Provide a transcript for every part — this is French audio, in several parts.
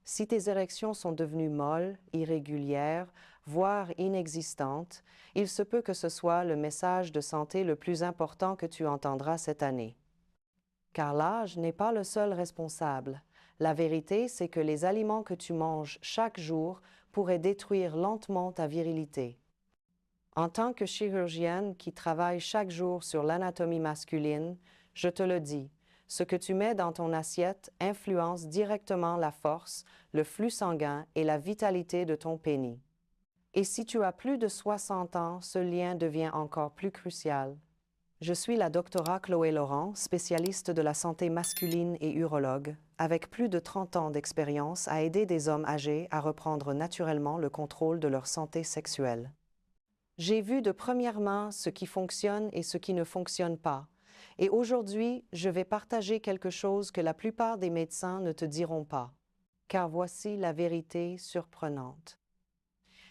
Si tes érections sont devenues molles, irrégulières, voire inexistantes, il se peut que ce soit le message de santé le plus important que tu entendras cette année. Car l'âge n'est pas le seul responsable. La vérité, c'est que les aliments que tu manges chaque jour pourraient détruire lentement ta virilité. En tant que chirurgienne qui travaille chaque jour sur l'anatomie masculine, je te le dis, ce que tu mets dans ton assiette influence directement la force, le flux sanguin et la vitalité de ton pénis. Et si tu as plus de 60 ans, ce lien devient encore plus crucial. Je suis la docteure Chloé Laurent, spécialiste de la santé masculine et urologue, avec plus de 30 ans d'expérience à aider des hommes âgés à reprendre naturellement le contrôle de leur santé sexuelle. J'ai vu de première main ce qui fonctionne et ce qui ne fonctionne pas. Et aujourd'hui, je vais partager quelque chose que la plupart des médecins ne te diront pas. Car voici la vérité surprenante.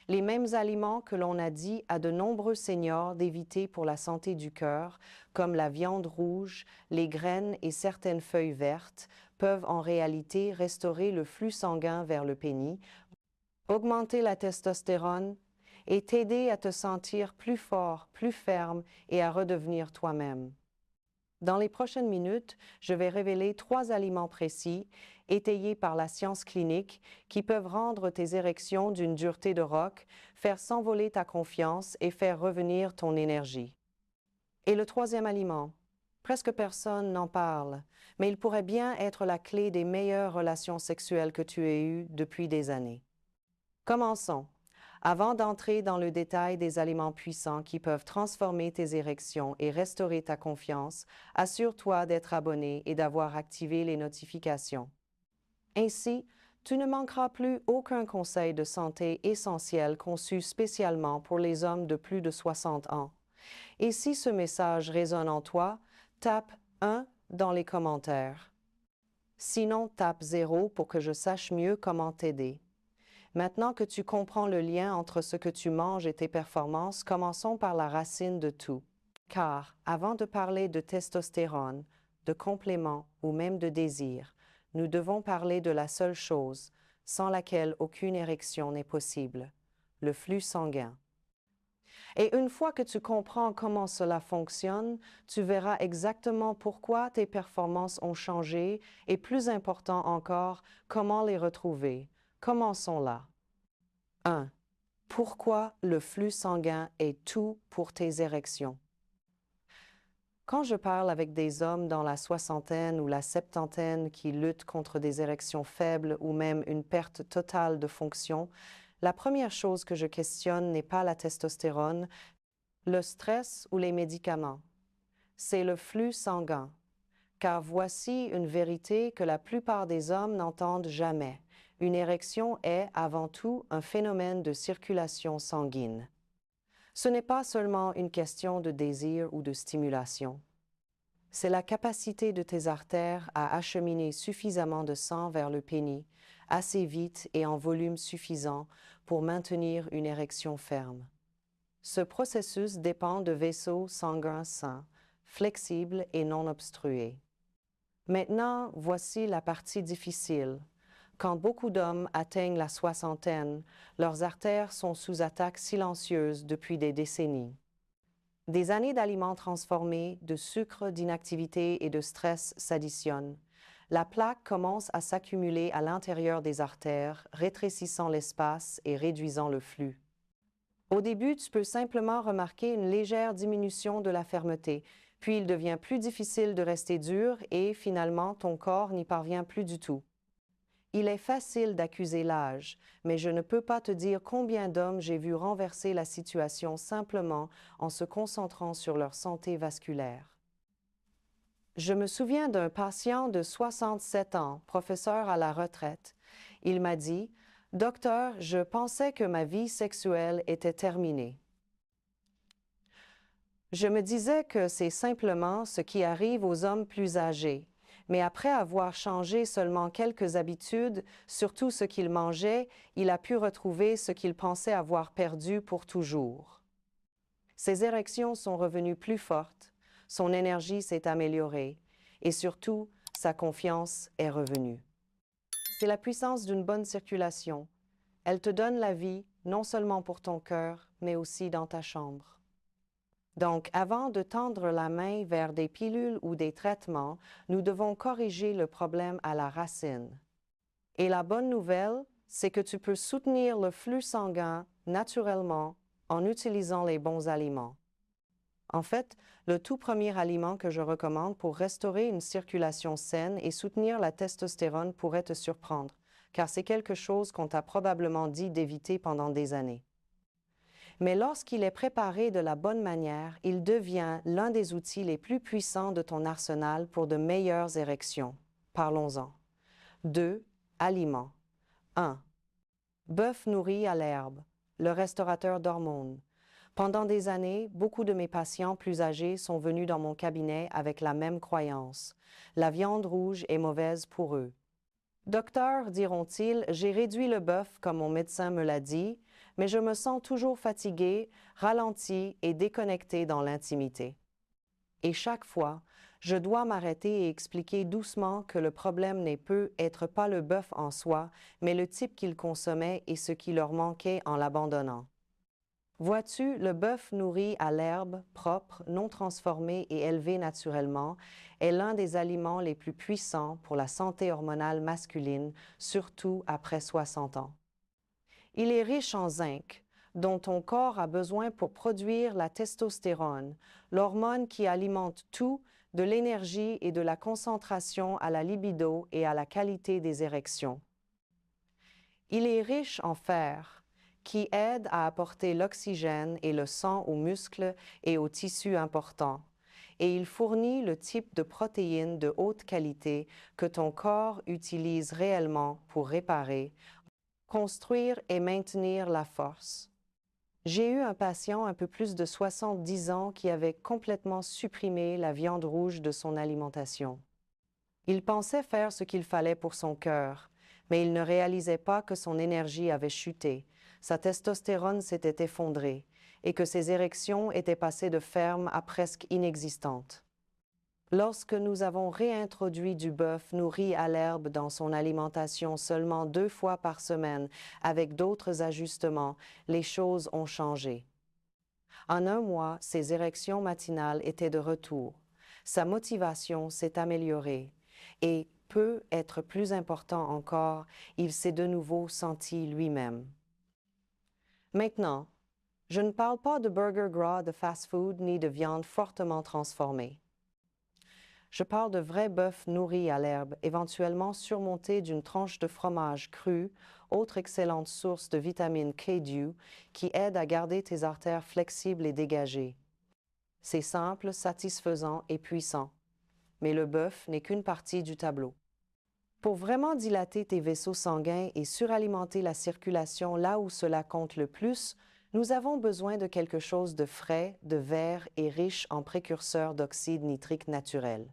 Les mêmes aliments que l'on a dit à de nombreux seniors d'éviter pour la santé du cœur, comme la viande rouge, les graines et certaines feuilles vertes, peuvent en réalité restaurer le flux sanguin vers le pénis, augmenter la testostérone et t'aider à te sentir plus fort, plus ferme et à redevenir toi-même. Dans les prochaines minutes, je vais révéler 3 aliments précis, étayés par la science clinique, qui peuvent rendre tes érections d'une dureté de roc, faire s'envoler ta confiance et faire revenir ton énergie. Et le 3e aliment, presque personne n'en parle, mais il pourrait bien être la clé des meilleures relations sexuelles que tu aies eues depuis des années. Commençons. Avant d'entrer dans le détail des aliments puissants qui peuvent transformer tes érections et restaurer ta confiance, assure-toi d'être abonné et d'avoir activé les notifications. Ainsi, tu ne manqueras plus aucun conseil de santé essentiel conçu spécialement pour les hommes de plus de 60 ans. Et si ce message résonne en toi, tape 1 dans les commentaires. Sinon, tape 0 pour que je sache mieux comment t'aider. Maintenant que tu comprends le lien entre ce que tu manges et tes performances, commençons par la racine de tout. Car, avant de parler de testostérone, de complément ou même de désir, nous devons parler de la seule chose, sans laquelle aucune érection n'est possible, le flux sanguin. Et une fois que tu comprends comment cela fonctionne, tu verras exactement pourquoi tes performances ont changé et, plus important encore, comment les retrouver. Commençons là. 1. Pourquoi le flux sanguin est tout pour tes érections? Quand je parle avec des hommes dans la soixantaine ou la septantaine qui luttent contre des érections faibles ou même une perte totale de fonction, la première chose que je questionne n'est pas la testostérone, le stress ou les médicaments. C'est le flux sanguin. Car voici une vérité que la plupart des hommes n'entendent jamais. Une érection est, avant tout, un phénomène de circulation sanguine. Ce n'est pas seulement une question de désir ou de stimulation. C'est la capacité de tes artères à acheminer suffisamment de sang vers le pénis, assez vite et en volume suffisant pour maintenir une érection ferme. Ce processus dépend de vaisseaux sanguins sains, flexibles et non obstrués. Maintenant, voici la partie difficile. Quand beaucoup d'hommes atteignent la soixantaine, leurs artères sont sous attaque silencieuse depuis des décennies. Des années d'aliments transformés, de sucre, d'inactivité et de stress s'additionnent. La plaque commence à s'accumuler à l'intérieur des artères, rétrécissant l'espace et réduisant le flux. Au début, tu peux simplement remarquer une légère diminution de la fermeté, puis il devient plus difficile de rester dur et, finalement, ton corps n'y parvient plus du tout. Il est facile d'accuser l'âge, mais je ne peux pas te dire combien d'hommes j'ai vu renverser la situation simplement en se concentrant sur leur santé vasculaire. Je me souviens d'un patient de 67 ans, professeur à la retraite. Il m'a dit « Docteur, je pensais que ma vie sexuelle était terminée. » Je me disais que c'est simplement ce qui arrive aux hommes plus âgés. Mais après avoir changé seulement quelques habitudes, surtout ce qu'il mangeait, il a pu retrouver ce qu'il pensait avoir perdu pour toujours. Ses érections sont revenues plus fortes, son énergie s'est améliorée et surtout, sa confiance est revenue. c'est la puissance d'une bonne circulation. Elle te donne la vie, non seulement pour ton cœur, mais aussi dans ta chambre. Donc, avant de tendre la main vers des pilules ou des traitements, nous devons corriger le problème à la racine. Et la bonne nouvelle, c'est que tu peux soutenir le flux sanguin naturellement en utilisant les bons aliments. En fait, le tout premier aliment que je recommande pour restaurer une circulation saine et soutenir la testostérone pourrait te surprendre, car c'est quelque chose qu'on t'a probablement dit d'éviter pendant des années. Mais lorsqu'il est préparé de la bonne manière, il devient l'un des outils les plus puissants de ton arsenal pour de meilleures érections. Parlons-en. 2. Aliments. 1. Bœuf nourri à l'herbe, le restaurateur d'hormones. Pendant des années, beaucoup de mes patients plus âgés sont venus dans mon cabinet avec la même croyance. La viande rouge est mauvaise pour eux. Docteur, diront-ils, j'ai réduit le bœuf comme mon médecin me l'a dit, mais je me sens toujours fatigué, ralenti et déconnecté dans l'intimité. Et chaque fois, je dois m'arrêter et expliquer doucement que le problème n'est peut-être pas le bœuf en soi, mais le type qu'ils consommaient et ce qui leur manquait en l'abandonnant. Vois-tu, le bœuf nourri à l'herbe, propre, non transformé et élevé naturellement, est l'un des aliments les plus puissants pour la santé hormonale masculine, surtout après 60 ans. Il est riche en zinc, dont ton corps a besoin pour produire la testostérone, l'hormone qui alimente tout, de l'énergie et de la concentration à la libido et à la qualité des érections. Il est riche en fer, qui aide à apporter l'oxygène et le sang aux muscles et aux tissus importants, et il fournit le type de protéines de haute qualité que ton corps utilise réellement pour réparer, construire et maintenir la force. J'ai eu un patient un peu plus de 70 ans qui avait complètement supprimé la viande rouge de son alimentation. Il pensait faire ce qu'il fallait pour son cœur, mais il ne réalisait pas que son énergie avait chuté, sa testostérone s'était effondrée et que ses érections étaient passées de fermes à presque inexistantes. Lorsque nous avons réintroduit du bœuf nourri à l'herbe dans son alimentation seulement 2 fois par semaine, avec d'autres ajustements, les choses ont changé. En 1 mois, ses érections matinales étaient de retour. Sa motivation s'est améliorée et, peut être plus important encore, il s'est de nouveau senti lui-même. Maintenant, je ne parle pas de burgers gras de fast-food ni de viande fortement transformée. Je parle de vrai bœuf nourri à l'herbe, éventuellement surmonté d'une tranche de fromage cru, autre excellente source de vitamine K2 qui aide à garder tes artères flexibles et dégagées. C'est simple, satisfaisant et puissant. Mais le bœuf n'est qu'une partie du tableau. Pour vraiment dilater tes vaisseaux sanguins et suralimenter la circulation là où cela compte le plus, nous avons besoin de quelque chose de frais, de vert et riche en précurseurs d'oxyde nitrique naturel.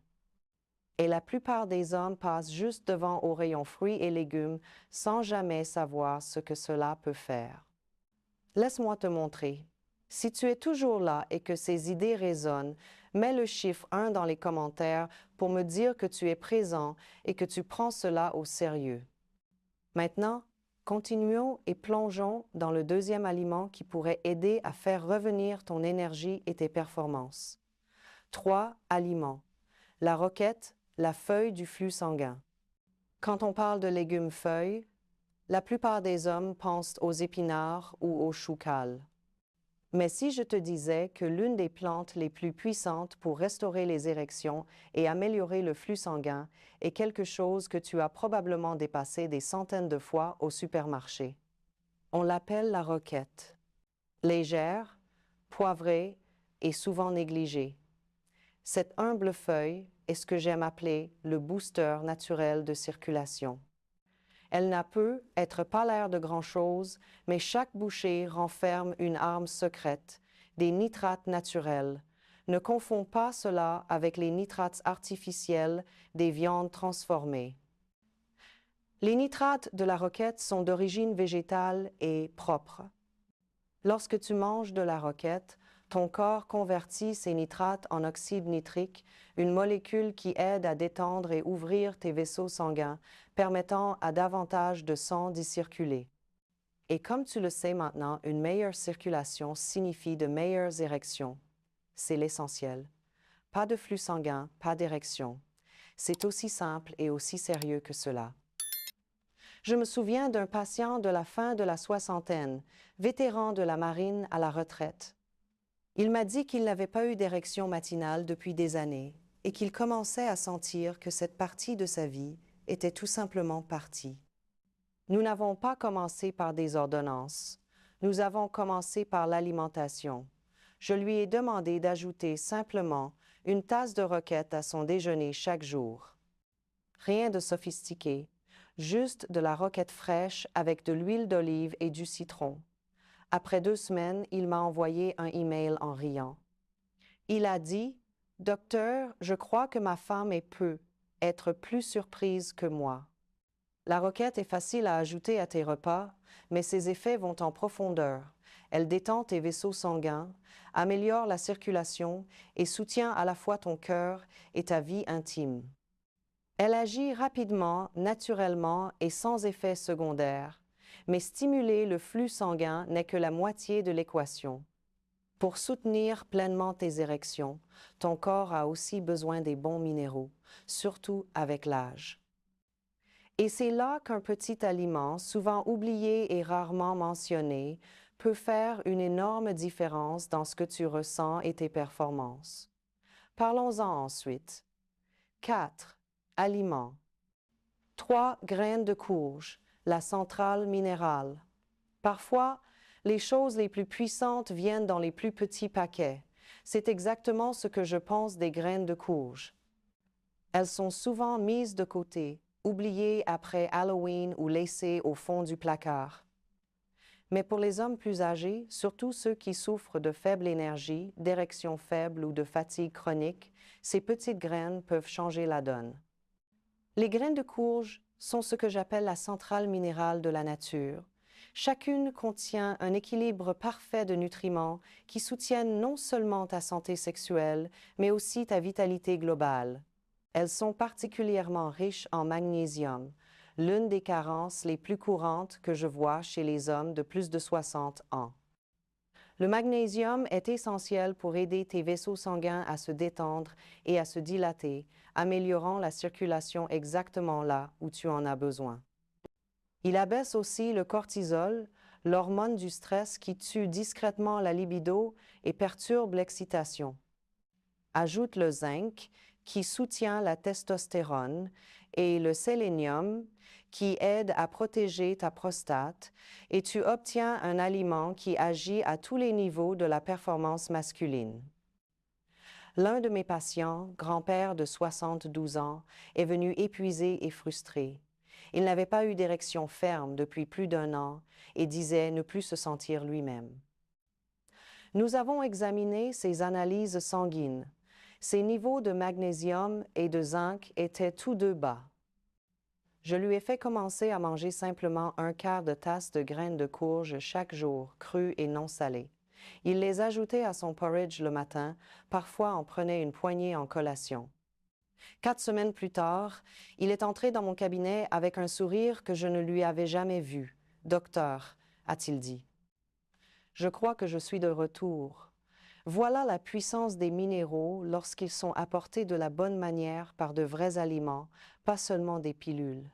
Et la plupart des hommes passent juste devant au rayon fruits et légumes sans jamais savoir ce que cela peut faire. Laisse-moi te montrer. Si tu es toujours là et que ces idées résonnent, mets le chiffre 1 dans les commentaires pour me dire que tu es présent et que tu prends cela au sérieux. Maintenant, continuons et plongeons dans le deuxième aliment qui pourrait aider à faire revenir ton énergie et tes performances. 3 aliments. La roquette, la feuille du flux sanguin. Quand on parle de légumes-feuilles, la plupart des hommes pensent aux épinards ou aux choux cales. Mais si je te disais que l'une des plantes les plus puissantes pour restaurer les érections et améliorer le flux sanguin est quelque chose que tu as probablement dépassé des centaines de fois au supermarché. On l'appelle la roquette. Légère, poivrée et souvent négligée. Cette humble feuille est ce que j'aime appeler le booster naturel de circulation. Elle n'a peut être pas l'air de grand-chose, mais chaque bouchée renferme une arme secrète, des nitrates naturels. Ne confonds pas cela avec les nitrates artificiels des viandes transformées. Les nitrates de la roquette sont d'origine végétale et propre. Lorsque tu manges de la roquette, Ton corps convertit ces nitrates en oxyde nitrique, une molécule qui aide à détendre et ouvrir tes vaisseaux sanguins, permettant à davantage de sang d'y circuler. Et comme tu le sais maintenant, une meilleure circulation signifie de meilleures érections. C'est l'essentiel. Pas de flux sanguin, pas d'érection. C'est aussi simple et aussi sérieux que cela. Je me souviens d'un patient de la fin de la soixantaine, vétéran de la marine à la retraite. Il m'a dit qu'il n'avait pas eu d'érection matinale depuis des années et qu'il commençait à sentir que cette partie de sa vie était tout simplement partie. Nous n'avons pas commencé par des ordonnances. Nous avons commencé par l'alimentation. Je lui ai demandé d'ajouter simplement une tasse de roquette à son déjeuner chaque jour. Rien de sophistiqué, juste de la roquette fraîche avec de l'huile d'olive et du citron. Après 2 semaines, il m'a envoyé un email en riant. Il a dit « Docteur, je crois que ma femme peut être plus surprise que moi. » La roquette est facile à ajouter à tes repas, mais ses effets vont en profondeur. Elle détend tes vaisseaux sanguins, améliore la circulation et soutient à la fois ton cœur et ta vie intime. Elle agit rapidement, naturellement et sans effet secondaire, mais stimuler le flux sanguin n'est que la moitié de l'équation. Pour soutenir pleinement tes érections, ton corps a aussi besoin des bons minéraux, surtout avec l'âge. Et c'est là qu'un petit aliment, souvent oublié et rarement mentionné, peut faire une énorme différence dans ce que tu ressens et tes performances. Parlons-en ensuite. 4. Aliments. 3. Graines de courge, la centrale minérale. Parfois, les choses les plus puissantes viennent dans les plus petits paquets. C'est exactement ce que je pense des graines de courge. Elles sont souvent mises de côté, oubliées après Halloween ou laissées au fond du placard. Mais pour les hommes plus âgés, surtout ceux qui souffrent de faible énergie, d'érection faible ou de fatigue chronique, ces petites graines peuvent changer la donne. Les graines de courge sont ce que j'appelle la centrale minérale de la nature. Chacune contient un équilibre parfait de nutriments qui soutiennent non seulement ta santé sexuelle, mais aussi ta vitalité globale. Elles sont particulièrement riches en magnésium, l'une des carences les plus courantes que je vois chez les hommes de plus de 60 ans. Le magnésium est essentiel pour aider tes vaisseaux sanguins à se détendre et à se dilater, améliorant la circulation exactement là où tu en as besoin. Il abaisse aussi le cortisol, l'hormone du stress qui tue discrètement la libido et perturbe l'excitation. Ajoute le zinc, qui soutient la testostérone, et le sélénium, qui aide à protéger ta prostate, et tu obtiens un aliment qui agit à tous les niveaux de la performance masculine. L'un de mes patients, grand-père de 72 ans, est venu épuisé et frustré. Il n'avait pas eu d'érection ferme depuis plus d'1 an et disait ne plus se sentir lui-même. Nous avons examiné ses analyses sanguines. Ses niveaux de magnésium et de zinc étaient tous deux bas. Je lui ai fait commencer à manger simplement 1/4 de tasse de graines de courge chaque jour, crues et non salées. Il les ajoutait à son porridge le matin, parfois en prenait une poignée en collation. 4 semaines plus tard, il est entré dans mon cabinet avec un sourire que je ne lui avais jamais vu. « Docteur », a-t-il dit, « je crois que je suis de retour. Voilà la puissance des minéraux lorsqu'ils sont apportés de la bonne manière par de vrais aliments, pas seulement des pilules.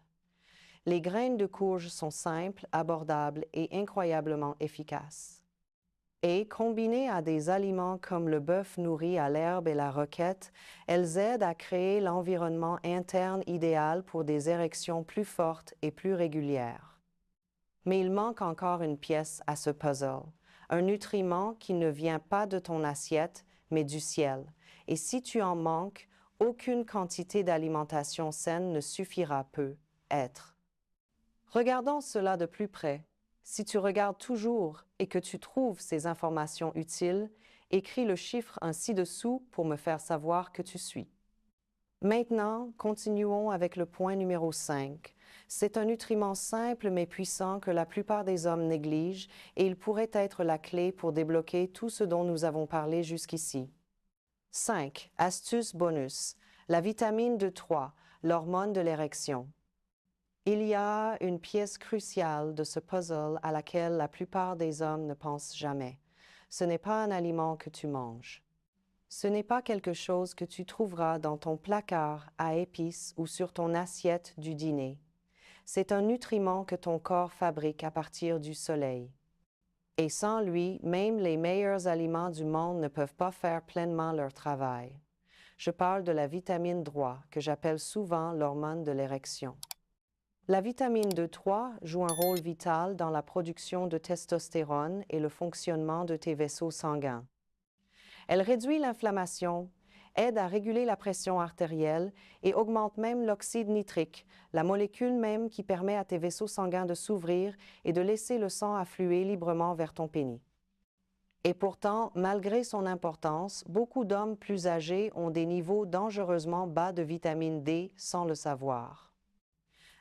Les graines de courge sont simples, abordables et incroyablement efficaces. Et combinées à des aliments comme le bœuf nourri à l'herbe et la roquette, elles aident à créer l'environnement interne idéal pour des érections plus fortes et plus régulières. Mais il manque encore une pièce à ce puzzle, un nutriment qui ne vient pas de ton assiette, mais du ciel. Et si tu en manques, aucune quantité d'alimentation saine ne suffira être. Regardons cela de plus près. Si tu regardes toujours et que tu trouves ces informations utiles, écris le chiffre ci-dessous pour me faire savoir que tu suis. Maintenant, continuons avec le point numéro 5, C'est un nutriment simple mais puissant que la plupart des hommes négligent et il pourrait être la clé pour débloquer tout ce dont nous avons parlé jusqu'ici. 5. Astuce bonus. La vitamine D3, l'hormone de l'érection. Il y a une pièce cruciale de ce puzzle à laquelle la plupart des hommes ne pensent jamais. Ce n'est pas un aliment que tu manges. Ce n'est pas quelque chose que tu trouveras dans ton placard à épices ou sur ton assiette du dîner. C'est un nutriment que ton corps fabrique à partir du soleil. Et sans lui, même les meilleurs aliments du monde ne peuvent pas faire pleinement leur travail. Je parle de la vitamine D3, que j'appelle souvent l'hormone de l'érection. La vitamine D3 joue un rôle vital dans la production de testostérone et le fonctionnement de tes vaisseaux sanguins. Elle réduit l'inflammation, aide à réguler la pression artérielle et augmente même l'oxyde nitrique, la molécule même qui permet à tes vaisseaux sanguins de s'ouvrir et de laisser le sang affluer librement vers ton pénis. Et pourtant, malgré son importance, beaucoup d'hommes plus âgés ont des niveaux dangereusement bas de vitamine D sans le savoir.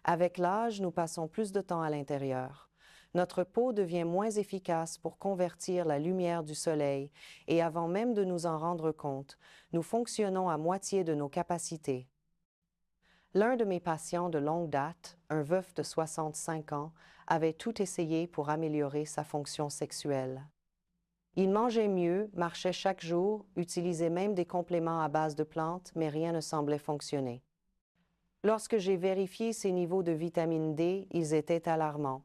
Avec l'âge, nous passons plus de temps à l'intérieur. Notre peau devient moins efficace pour convertir la lumière du soleil et avant même de nous en rendre compte, nous fonctionnons à moitié de nos capacités. L'un de mes patients de longue date, un veuf de 65 ans, avait tout essayé pour améliorer sa fonction sexuelle. Il mangeait mieux, marchait chaque jour, utilisait même des compléments à base de plantes, mais rien ne semblait fonctionner. Lorsque j'ai vérifié ses niveaux de vitamine D, ils étaient alarmants.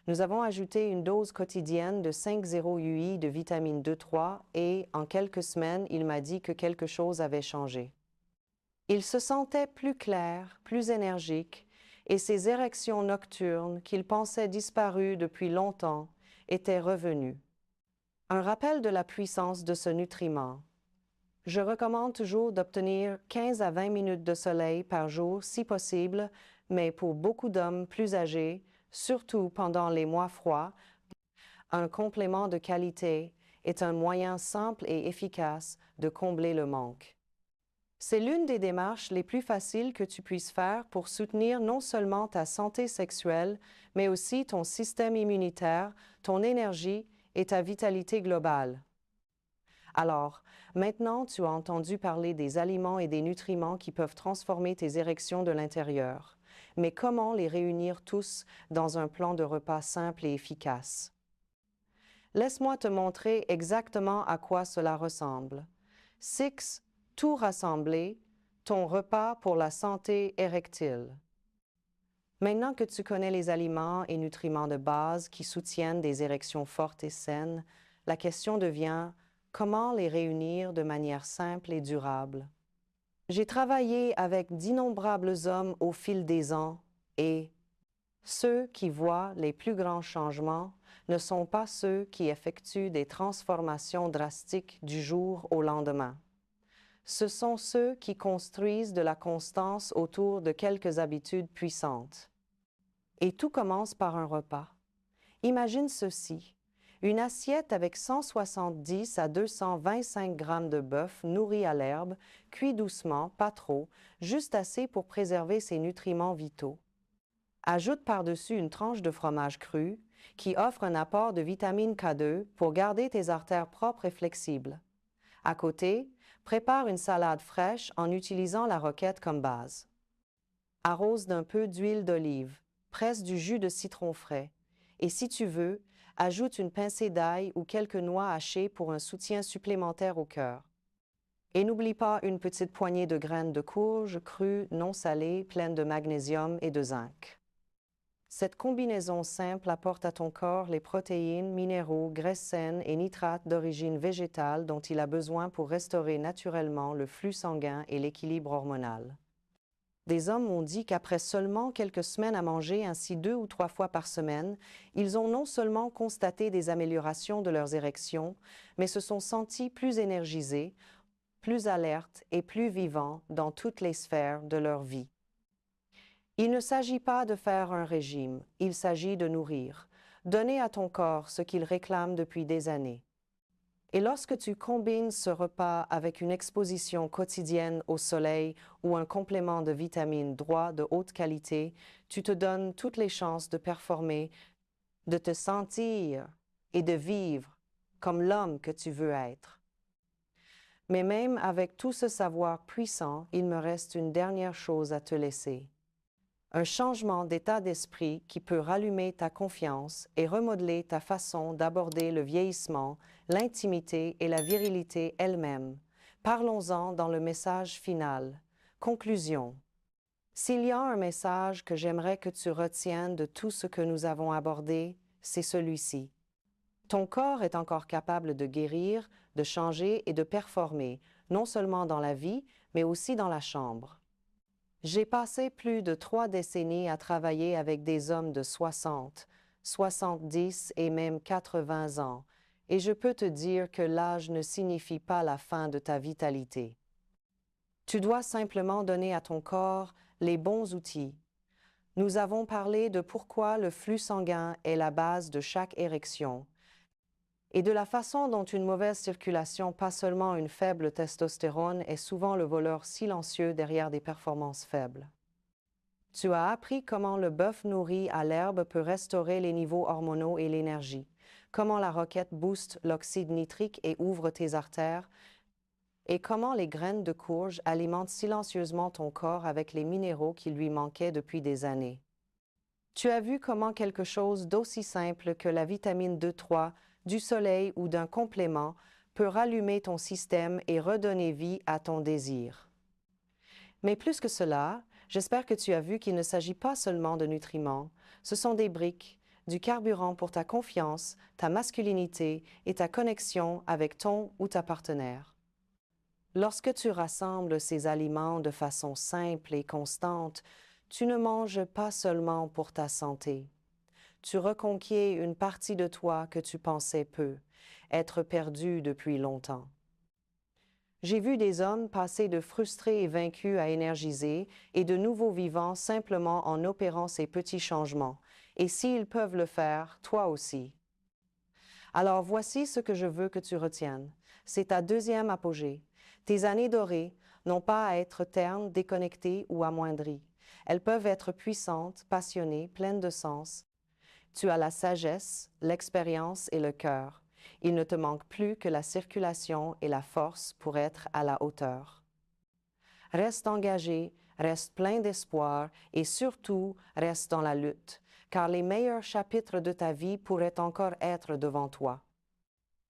Nous avons ajouté une dose quotidienne de 5,0 UI de vitamine D3 et, en quelques semaines, il m'a dit que quelque chose avait changé. Il se sentait plus clair, plus énergique, et ses érections nocturnes, qu'il pensait disparues depuis longtemps, étaient revenues. Un rappel de la puissance de ce nutriment. Je recommande toujours d'obtenir 15 à 20 minutes de soleil par jour si possible, mais pour beaucoup d'hommes plus âgés, surtout pendant les mois froids, un complément de qualité est un moyen simple et efficace de combler le manque. C'est l'une des démarches les plus faciles que tu puisses faire pour soutenir non seulement ta santé sexuelle, mais aussi ton système immunitaire, ton énergie et ta vitalité globale. Alors, maintenant tu as entendu parler des aliments et des nutriments qui peuvent transformer tes érections de l'intérieur. Mais comment les réunir tous dans un plan de repas simple et efficace? Laisse-moi te montrer exactement à quoi cela ressemble. 6. Tout rassemblé, ton repas pour la santé érectile. Maintenant que tu connais les aliments et nutriments de base qui soutiennent des érections fortes et saines, la question devient: comment les réunir de manière simple et durable? J'ai travaillé avec d'innombrables hommes au fil des ans et ceux qui voient les plus grands changements ne sont pas ceux qui effectuent des transformations drastiques du jour au lendemain. Ce sont ceux qui construisent de la constance autour de quelques habitudes puissantes. Et tout commence par un repas. Imagine ceci. Une assiette avec 170 à 225 grammes de bœuf nourri à l'herbe, cuit doucement, pas trop, juste assez pour préserver ses nutriments vitaux. Ajoute par-dessus une tranche de fromage cru qui offre un apport de vitamine K2 pour garder tes artères propres et flexibles. À côté, prépare une salade fraîche en utilisant la roquette comme base. Arrose d'un peu d'huile d'olive, presse du jus de citron frais et si tu veux, ajoute une pincée d'ail ou quelques noix hachées pour un soutien supplémentaire au cœur. Et n'oublie pas une petite poignée de graines de courge crues, non salées, pleines de magnésium et de zinc. Cette combinaison simple apporte à ton corps les protéines, minéraux, graisses saines et nitrates d'origine végétale dont il a besoin pour restaurer naturellement le flux sanguin et l'équilibre hormonal. Des hommes m'ont dit qu'après seulement quelques semaines à manger ainsi 2 ou 3 fois par semaine, ils ont non seulement constaté des améliorations de leurs érections, mais se sont sentis plus énergisés, plus alertes et plus vivants dans toutes les sphères de leur vie. Il ne s'agit pas de faire un régime, il s'agit de nourrir, donner à ton corps ce qu'il réclame depuis des années. Et lorsque tu combines ce repas avec une exposition quotidienne au soleil ou un complément de vitamines droit de haute qualité, tu te donnes toutes les chances de performer, de te sentir et de vivre comme l'homme que tu veux être. Mais même avec tout ce savoir puissant, il me reste une dernière chose à te laisser. Un changement d'état d'esprit qui peut rallumer ta confiance et remodeler ta façon d'aborder le vieillissement, l'intimité et la virilité elle-même. Parlons-en dans le message final. Conclusion. S'il y a un message que j'aimerais que tu retiennes de tout ce que nous avons abordé, c'est celui-ci. Ton corps est encore capable de guérir, de changer et de performer, non seulement dans la vie, mais aussi dans la chambre. J'ai passé plus de 3 décennies à travailler avec des hommes de 60, 70 et même 80 ans, et je peux te dire que l'âge ne signifie pas la fin de ta vitalité. Tu dois simplement donner à ton corps les bons outils. Nous avons parlé de pourquoi le flux sanguin est la base de chaque érection, et de la façon dont une mauvaise circulation, pas seulement une faible testostérone, est souvent le voleur silencieux derrière des performances faibles. Tu as appris comment le bœuf nourri à l'herbe peut restaurer les niveaux hormonaux et l'énergie, comment la roquette booste l'oxyde nitrique et ouvre tes artères, et comment les graines de courge alimentent silencieusement ton corps avec les minéraux qui lui manquaient depuis des années. Tu as vu comment quelque chose d'aussi simple que la vitamine D3, du soleil ou d'un complément peut rallumer ton système et redonner vie à ton désir. Mais plus que cela, j'espère que tu as vu qu'il ne s'agit pas seulement de nutriments, ce sont des briques, du carburant pour ta confiance, ta masculinité et ta connexion avec ton ou ta partenaire. Lorsque tu rassembles ces aliments de façon simple et constante, tu ne manges pas seulement pour ta santé. Tu reconquiers une partie de toi que tu pensais peu, être perdu depuis longtemps. J'ai vu des hommes passer de frustrés et vaincus à énergisés et de nouveaux vivants simplement en opérant ces petits changements. Et s'ils peuvent le faire, toi aussi. Alors voici ce que je veux que tu retiennes. C'est ta deuxième apogée. Tes années dorées n'ont pas à être ternes, déconnectées ou amoindries. Elles peuvent être puissantes, passionnées, pleines de sens. Tu as la sagesse, l'expérience et le cœur. Il ne te manque plus que la circulation et la force pour être à la hauteur. Reste engagé, reste plein d'espoir et surtout reste dans la lutte, car les meilleurs chapitres de ta vie pourraient encore être devant toi.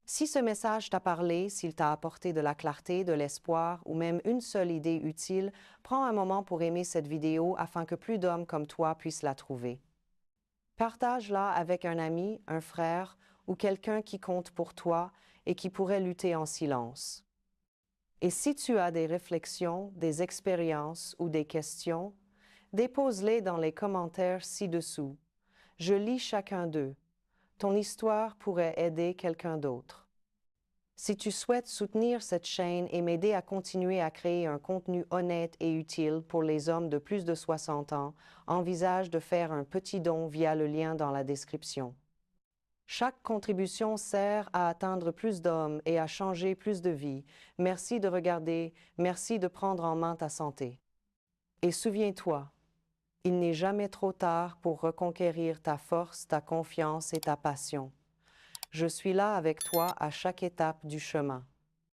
Si ce message t'a parlé, s'il t'a apporté de la clarté, de l'espoir ou même une seule idée utile, prends un moment pour aimer cette vidéo afin que plus d'hommes comme toi puissent la trouver. Partage-la avec un ami, un frère ou quelqu'un qui compte pour toi et qui pourrait lutter en silence. Et si tu as des réflexions, des expériences ou des questions, dépose-les dans les commentaires ci-dessous. Je lis chacun d'eux. Ton histoire pourrait aider quelqu'un d'autre. Si tu souhaites soutenir cette chaîne et m'aider à continuer à créer un contenu honnête et utile pour les hommes de plus de 60 ans, envisage de faire un petit don via le lien dans la description. Chaque contribution sert à atteindre plus d'hommes et à changer plus de vies. Merci de regarder, merci de prendre en main ta santé. Et souviens-toi, il n'est jamais trop tard pour reconquérir ta force, ta confiance et ta passion. Je suis là avec toi à chaque étape du chemin.